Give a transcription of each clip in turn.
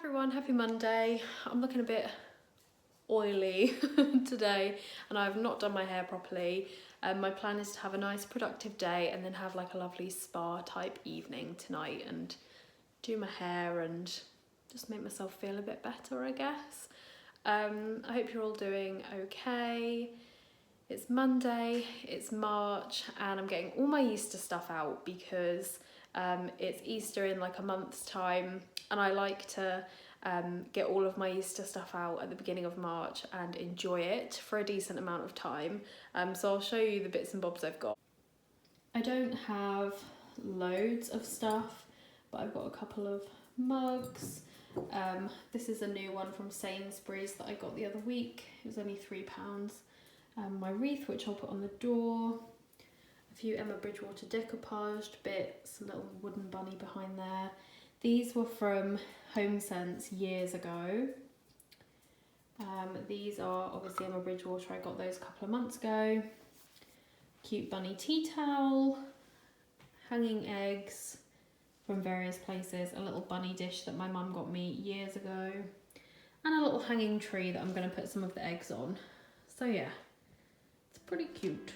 Everyone, happy Monday. I'm looking a bit oily today and I've not done my hair properly. My plan is to have a nice productive day and then have like a lovely spa type evening tonight and do my hair and just make myself feel a bit better, I guess. I hope you're all doing okay. It's Monday, it's March, and I'm getting all my Easter stuff out because it's Easter in like a month's time, and I like to get all of my Easter stuff out at the beginning of March and enjoy it for a decent amount of time. So I'll show you the bits and bobs I've got. I don't have loads of stuff, but I've got a couple of mugs. This is a new one from Sainsbury's that I got the other week. It was only £3. My wreath, which I'll put on the door, a few Emma Bridgewater decoupaged bits, a little wooden bunny behind there. These were from HomeSense years ago. These are obviously Emma Bridgewater, I got those a couple of months ago. Cute bunny tea towel, hanging eggs from various places, a little bunny dish that my mum got me years ago, and a little hanging tree that I'm going to put some of the eggs on. So yeah. It's pretty cute.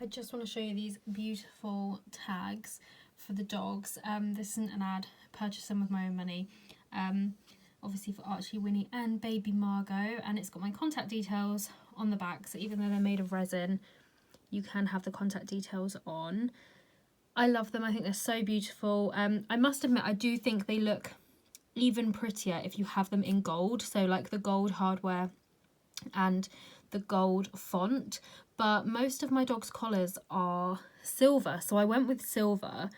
I just want to show you these beautiful tags for the dogs. This isn't an ad, I purchased them with my own money. Obviously for Archie, Winnie and baby Margot, and it's got my contact details on the back, so even though they're made of resin, you can have the contact details on. I love them, I think they're so beautiful. I must admit, I do think they look even prettier if you have them in gold, so like the gold hardware and the gold font, but most of my dog's collars are silver, so I went with silver.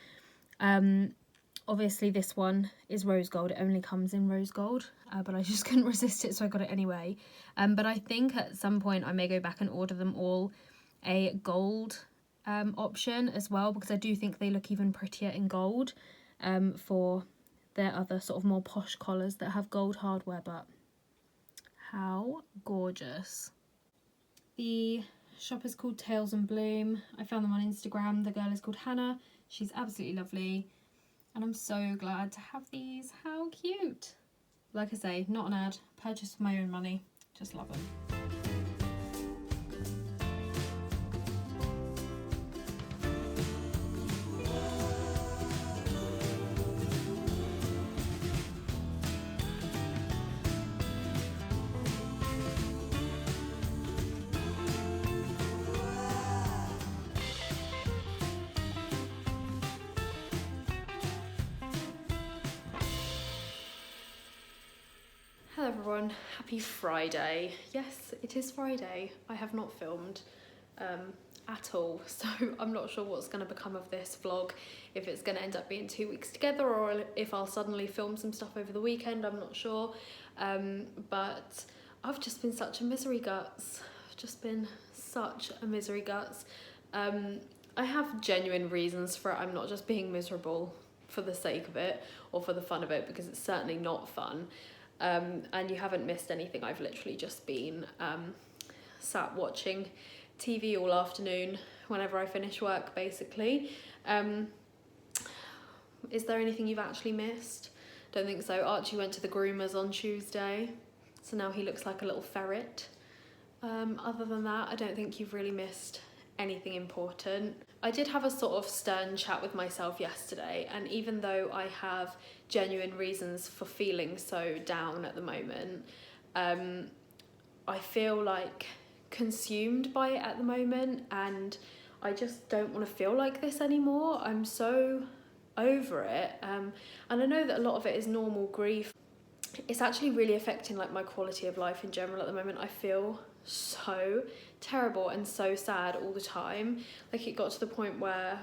Obviously this one is rose gold, it only comes in rose gold, but I just couldn't resist it, so I got it anyway. But I think at some point I may go back and order them all a gold option as well, because I do think they look even prettier in gold for their other sort of more posh collars that have gold hardware. But how gorgeous. The shop is called Tails and Bloom. I found them on Instagram. The girl is called Hannah. She's absolutely lovely. And I'm so glad to have these. How cute. Like I say, not an ad. Purchased with my own money. Just love them. Hello everyone, happy Friday. Yes, it is Friday. I have not filmed at all, so I'm not sure what's going to become of this vlog, if it's going to end up being 2 weeks together or if I'll suddenly film some stuff over the weekend, I'm not sure. But I've just been such a misery guts. I've just been such a misery guts. I have genuine reasons for it. I'm not just being miserable for the sake of it or for the fun of it, because it's certainly not fun. And you haven't missed anything. I've literally just been sat watching TV all afternoon whenever I finish work, basically. Is there anything you've actually missed? Don't think so. Archie went to the groomers on Tuesday, so now he looks like a little ferret. Other than that, I don't think you've really missed anything important. I did have a sort of stern chat with myself yesterday, and even though I have genuine reasons for feeling so down at the moment, I feel like consumed by it at the moment, and I just don't want to feel like this anymore. I'm so over it, and I know that a lot of it is normal grief. It's actually really affecting like my quality of life in general at the moment. I feel so terrible and so sad all the time. Like, it got to the point where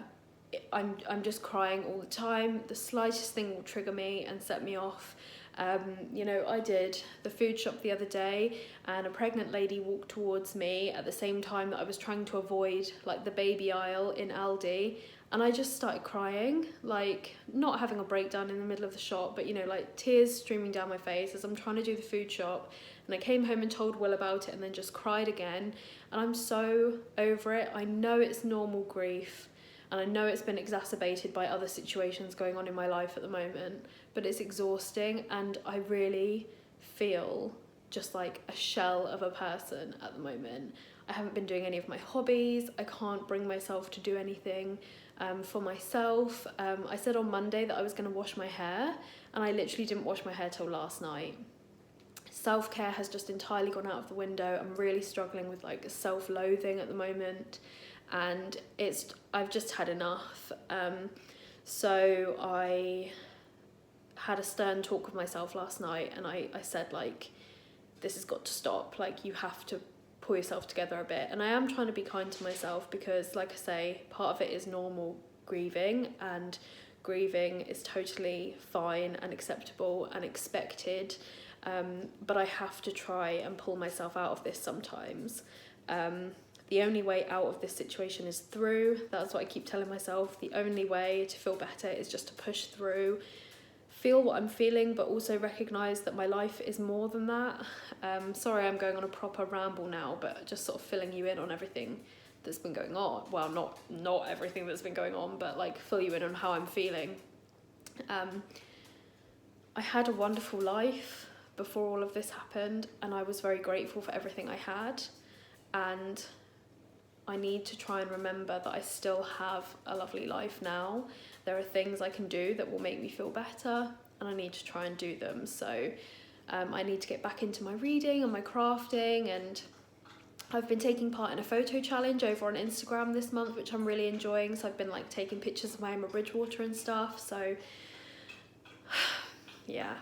I'm just crying all the time. The slightest thing will trigger me and set me off. You know, I did the food shop the other day, and a pregnant lady walked towards me at the same time that I was trying to avoid like the baby aisle in Aldi, and I just started crying, like not having a breakdown in the middle of the shop, but you know, like tears streaming down my face as I'm trying to do the food shop. And I came home and told Will about it, and then just cried again. And I'm so over it. I know it's normal grief, and I know it's been exacerbated by other situations going on in my life at the moment, but it's exhausting, and I really feel just like a shell of a person at the moment. I haven't been doing any of my hobbies. I can't bring myself to do anything for myself. I said on Monday that I was going to wash my hair, and I literally didn't wash my hair till last night. Self-care has just entirely gone out of the window. I'm really struggling with like self-loathing at the moment, and I've just had enough. So I had a stern talk with myself last night, and I said, like, this has got to stop. Like, you have to pull yourself together a bit. And I am trying to be kind to myself, because like I say, part of it is normal grieving, and grieving is totally fine and acceptable and expected. But I have to try and pull myself out of this sometimes. The only way out of this situation is through. That's what I keep telling myself. The only way to feel better is just to push through, feel what I'm feeling, but also recognise that my life is more than that. Sorry, I'm going on a proper ramble now, but just sort of filling you in on everything that's been going on. Well, not everything that's been going on, but like fill you in on how I'm feeling. I had a wonderful life before all of this happened, and I was very grateful for everything I had, and I need to try and remember that I still have a lovely life now. There are things I can do that will make me feel better, and I need to try and do them. So I need to get back into my reading and my crafting, and I've been taking part in a photo challenge over on Instagram this month, which I'm really enjoying. So I've been like taking pictures of my Emma Bridgewater and stuff. So yeah.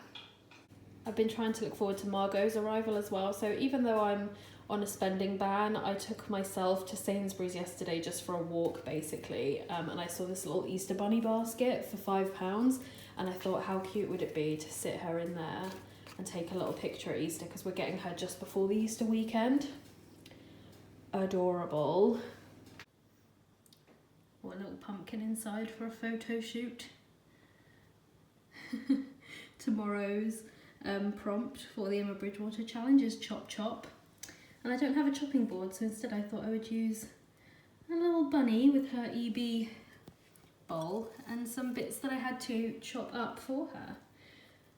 I've been trying to look forward to Margot's arrival as well. So even though I'm on a spending ban, I took myself to Sainsbury's yesterday just for a walk, basically. And I saw this little Easter bunny basket for £5. And I thought, how cute would it be to sit her in there and take a little picture at Easter, because we're getting her just before the Easter weekend. Adorable. Or a little pumpkin inside for a photo shoot. Tomorrow's prompt for the Emma Bridgewater challenge is chop chop, and I don't have a chopping board, so instead I thought I would use a little bunny with her EB bowl and some bits that I had to chop up for her,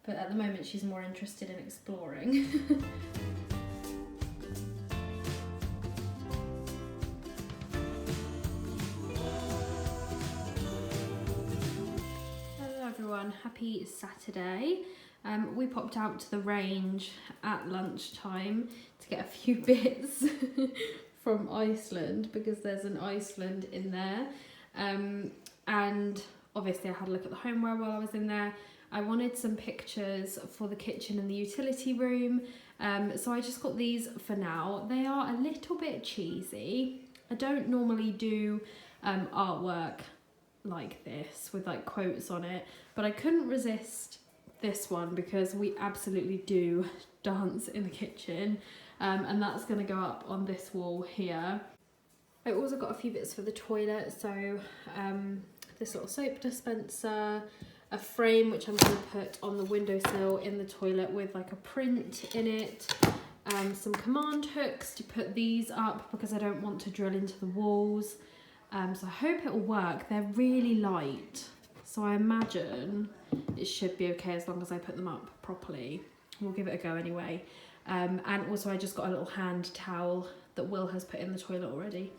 but at the moment she's more interested in exploring. Hello everyone, happy Saturday. We popped out to the range at lunchtime to get a few bits from Iceland, because there's an Iceland in there. And obviously I had a look at the homeware while I was in there. I wanted some pictures for the kitchen and the utility room. So I just got these for now. They are a little bit cheesy. I don't normally do artwork like this with like quotes on it, but I couldn't resist this one because we absolutely do dance in the kitchen, and that's going to go up on this wall here. I also got a few bits for the toilet, so this little soap dispenser, a frame which I'm going to put on the windowsill in the toilet with like a print in it, some command hooks to put these up because I don't want to drill into the walls, so I hope it will work. They're really light, so I imagine it should be okay as long as I put them up properly. We'll give it a go anyway. And also I just got a little hand towel that Will has put in the toilet already.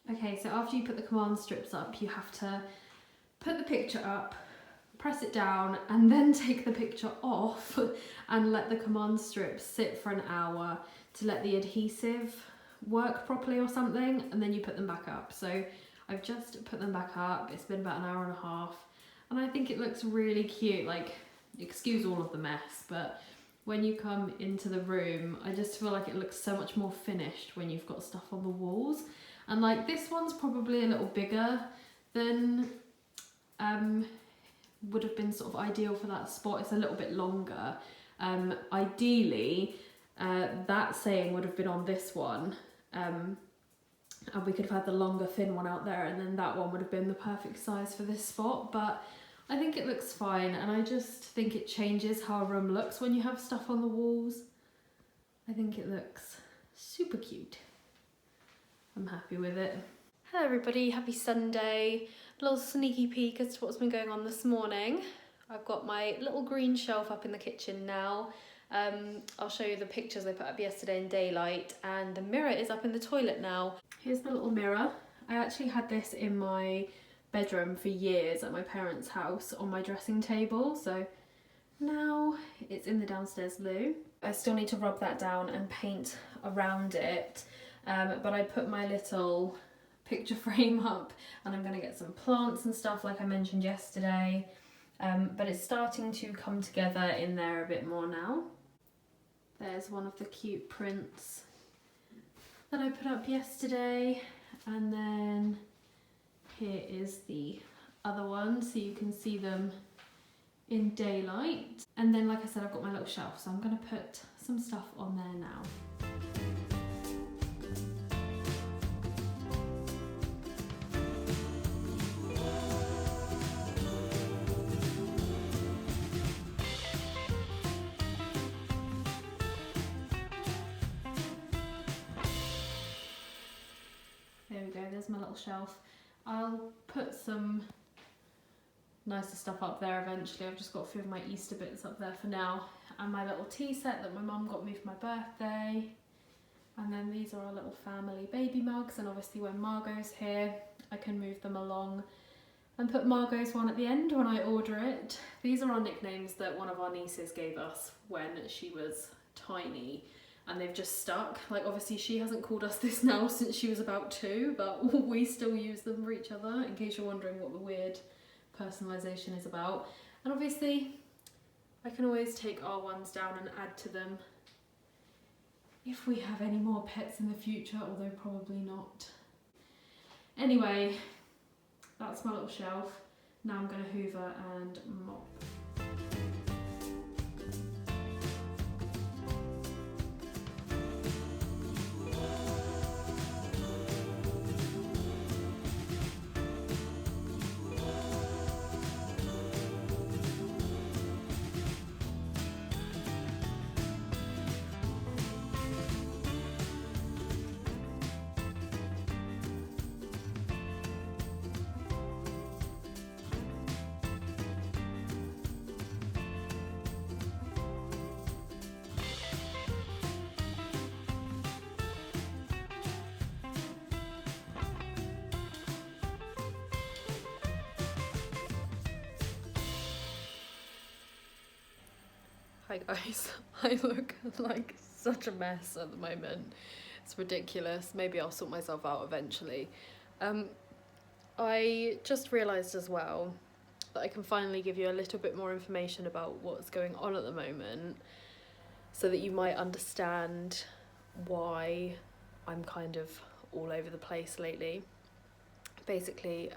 Okay, so after you put the command strips up, you have to put the picture up, press it down, and then take the picture off and let the command strips sit for an hour to let the adhesive work properly or something, and then you put them back up. So I've just put them back up. It's been about an hour and a half, and I think it looks really cute. Like, excuse all of the mess, but when you come into the room, I just feel like it looks so much more finished when you've got stuff on the walls. And like, this one's probably a little bigger than would have been sort of ideal for that spot. It's a little bit longer. Ideally, that saying would have been on this one, and we could have had the longer thin one out there, and then that one would have been the perfect size for this spot. But I think it looks fine, and I just think it changes how a room looks when you have stuff on the walls. I think it looks super cute. I'm happy with it. Hello everybody, happy Sunday. A little sneaky peek as to what's been going on this morning. I've got my little green shelf up in the kitchen now. I'll show you the pictures I put up yesterday in daylight, and the mirror is up in the toilet now. Here's the little mirror. I actually had this in my bedroom for years at my parents' house on my dressing table, so now it's in the downstairs loo. I still need to rub that down and paint around it, but I put my little picture frame up, and I'm going to get some plants and stuff like I mentioned yesterday, but it's starting to come together in there a bit more now. There's one of the cute prints that I put up yesterday, and then here is the other one, so you can see them in daylight. And then, like I said, I've got my little shelf, so I'm going to put some stuff on there now. There we go, there's my little shelf. I'll put some nicer stuff up there eventually. I've just got a few of my Easter bits up there for now. And my little tea set that my mum got me for my birthday. And then these are our little family baby mugs, and obviously when Margot's here, I can move them along and put Margot's one at the end when I order it. These are our nicknames that one of our nieces gave us when she was tiny, and they've just stuck. Like, obviously she hasn't called us this now since she was about 2, but we still use them for each other, in case you're wondering what the weird personalisation is about. And obviously I can always take our ones down and add to them if we have any more pets in the future, although probably not. Anyway, that's my little shelf. Now I'm going to hoover and mop. Hi guys, I look like such a mess at the moment. It's ridiculous. Maybe I'll sort myself out eventually. I just realised as well that I can finally give you a little bit more information about what's going on at the moment, so that you might understand why I'm kind of all over the place lately. Basically,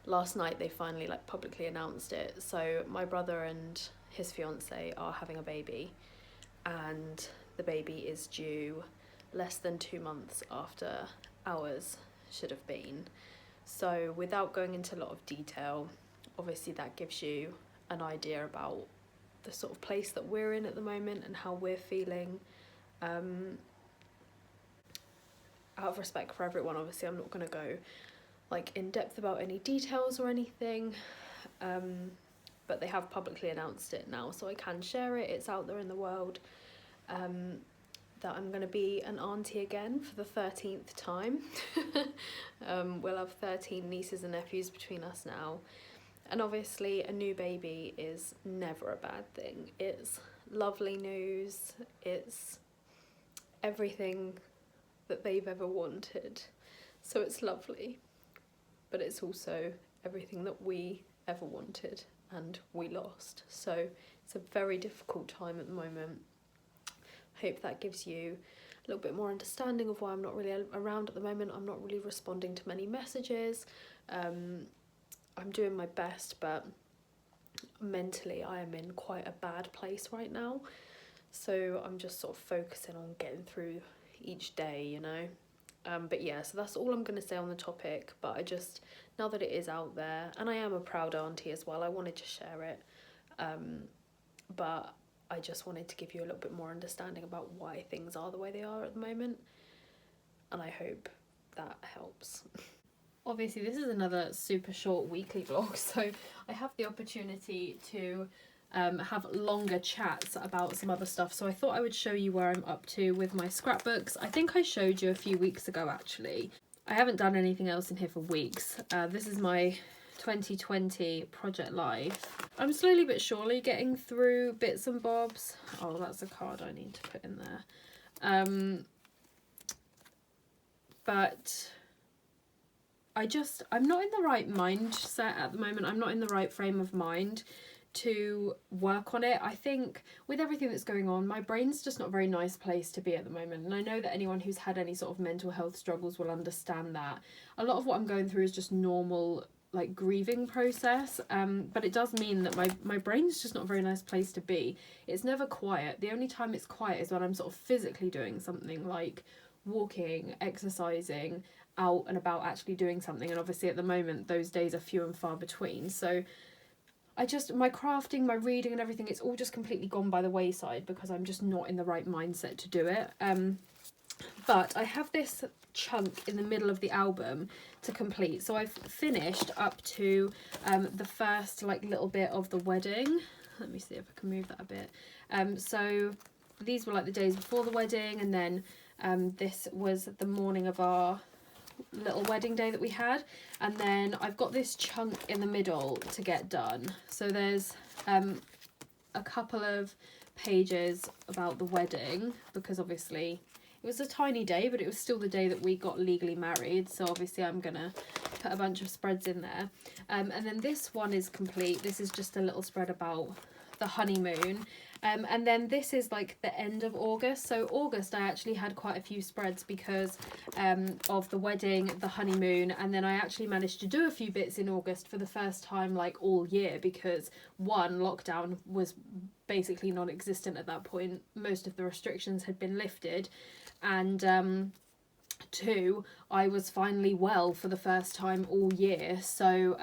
last night they finally publicly announced it. So my brother and his fiance are having a baby, and the baby is due less than 2 months after ours should have been. So without going into a lot of detail, obviously that gives you an idea about the sort of place that we're in at the moment and how we're feeling. Out of respect for everyone, obviously I'm not going to go in depth about any details or anything, but they have publicly announced it now, so I can share it. It's out there in the world. that I'm going to be an auntie again for the 13th time. We'll have 13 nieces and nephews between us now. And obviously a new baby is never a bad thing. It's lovely news. It's everything that they've ever wanted. So it's lovely. But it's also everything that we ever wanted and we lost. So it's a very difficult time at the moment. I hope that gives you a little bit more understanding of why I'm not really around at the moment. I'm not really responding to many messages. I'm doing my best, but mentally I am in quite a bad place right now. So I'm just sort of focusing on getting through each day, you know. But yeah, so that's all I'm going to say on the topic. But I just, now that it is out there, and I am a proud auntie as well, I wanted to share it. But I just wanted to give you a little bit more understanding about why things are the way they are at the moment. And I hope that helps. Obviously, this is another super short weekly vlog, so I have the opportunity to have longer chats about some other stuff. So I thought I would show you where I'm up to with my scrapbooks. I think I showed you a few weeks ago, actually. I haven't done anything else in here for weeks. This is my 2020 project life. I'm slowly but surely getting through bits and bobs. Oh, that's a card I need to put in there. But I'm not in the right mindset at the moment. I'm not in the right frame of mind to work on it. I think with everything that's going on, my brain's just not a very nice place to be at the moment. And I know that anyone who's had any sort of mental health struggles will understand that. A lot of what I'm going through is just normal, like, grieving process. But it does mean that my brain's just not a very nice place to be. It's never quiet. The only time it's quiet is when I'm sort of physically doing something, like walking, exercising, out and about actually doing something. And obviously at the moment those days are few and far between. So my crafting, my reading and everything, it's all just completely gone by the wayside because I'm just not in the right mindset to do it. But I have this chunk in the middle of the album to complete. So I've finished up to the first like little bit of the wedding. Let me see if I can move that a bit. So these were like the days before the wedding, and then this was the morning of our little wedding day that we had, and then I've got this chunk in the middle to get done. So there's a couple of pages about the wedding, because obviously it was a tiny day, but it was still the day that we got legally married, so obviously I'm gonna put a bunch of spreads in there. And then this one is complete. This is just a little spread about the honeymoon. And then this is like the end of August. So August I actually had quite a few spreads because of the wedding, the honeymoon, and then I actually managed to do a few bits in August for the first time like all year, because one, lockdown was basically non-existent at that point. Most of the restrictions had been lifted, and two, I was finally well for the first time all year. So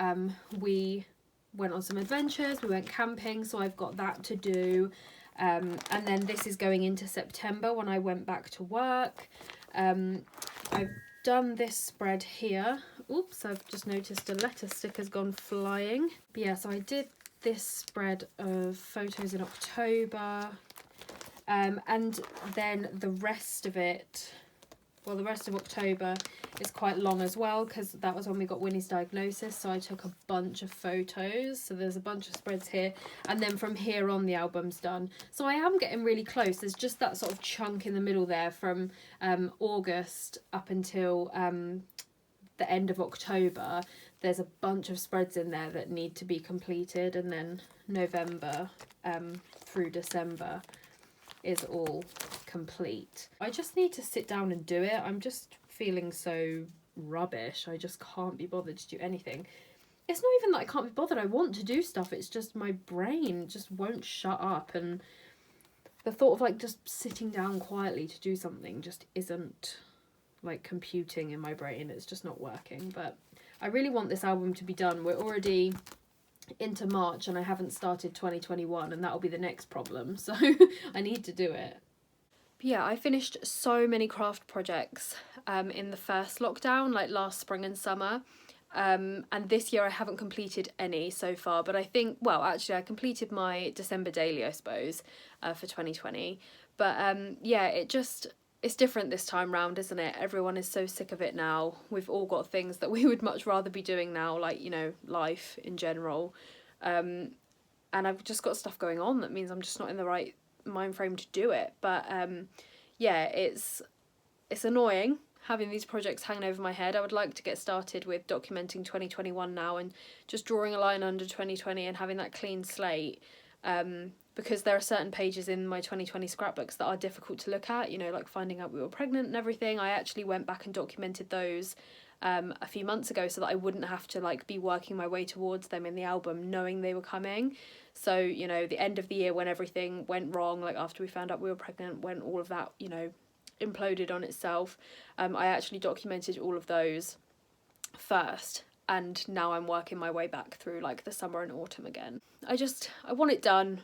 we went on some adventures, we went camping, so I've got that to do. And then this is going into September when I went back to work. I've done this spread here. Oops, I've just noticed a letter sticker's gone flying. But yeah, so I did this spread of photos in October. And then the rest of it, well, the rest of October is quite long as well, because that was when we got Winnie's diagnosis, so I took a bunch of photos. So there's a bunch of spreads here, and then from here on the album's done. So I am getting really close. There's just that sort of chunk in the middle there from August up until the end of October. There's a bunch of spreads in there that need to be completed, and then November through December is all complete. I just need to sit down and do it. I'm just feeling so rubbish. I just can't be bothered to do anything. It's not even that I can't be bothered. I want to do stuff. It's just my brain just won't shut up, and the thought of like just sitting down quietly to do something just isn't like computing in my brain. It's just not working. But I really want this album to be done. We're already into March and I haven't started 2021, and that'll be the next problem, so I need to do it. But yeah, I finished so many craft projects in the first lockdown, like last spring and summer, and this year I haven't completed any so far, but I think, well, actually I completed my December daily, I suppose, for 2020, But yeah, it's different this time round, isn't it? Everyone is so sick of it now. We've all got things that we would much rather be doing now, like, you know, life in general. And I've just got stuff going on that means I'm just not in the right mind frame to do it. But yeah, it's annoying having these projects hanging over my head. I would like to get started with documenting 2021 now and just drawing a line under 2020 and having that clean slate. Because there are certain pages in my 2020 scrapbooks that are difficult to look at, you know, like finding out we were pregnant and everything. I actually went back and documented those a few months ago so that I wouldn't have to like be working my way towards them in the album knowing they were coming. So, you know, the end of the year when everything went wrong, like after we found out we were pregnant, when all of that, you know, imploded on itself, I actually documented all of those first, and now I'm working my way back through like the summer and autumn again. I want it done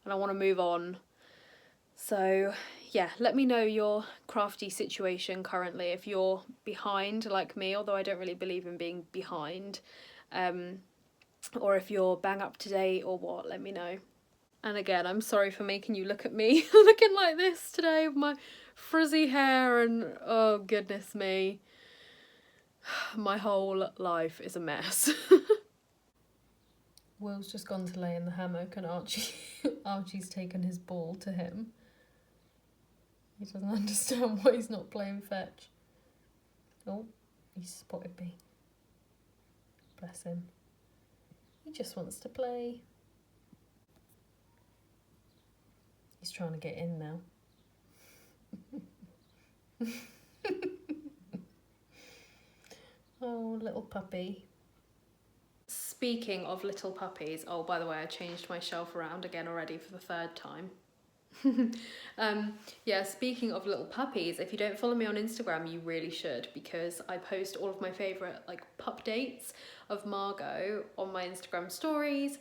and I want to move on. So yeah, let me know your crafty situation currently, if you're behind like me, although I don't really believe in being behind, or if you're bang up to date or what, let me know. And again, I'm sorry for making you look at me looking like this today with my frizzy hair and oh goodness me, my whole life is a mess. Will's just gone to lay in the hammock and Archie's taken his ball to him. He doesn't understand why he's not playing fetch. Oh, he spotted me. Bless him. He just wants to play. He's trying to get in now. Oh, little puppy. Speaking of little puppies, oh, by the way, I changed my shelf around again already for the third time. Yeah, speaking of little puppies, if you don't follow me on Instagram, you really should, because I post all of my favourite like pup dates of Margot on my Instagram stories.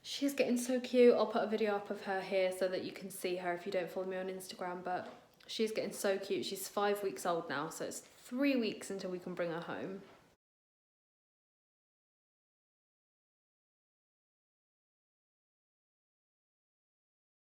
She's getting so cute. I'll put a video up of her here so that you can see her if you don't follow me on Instagram, but she's getting so cute. She's 5 weeks old now, so it's 3 weeks until we can bring her home.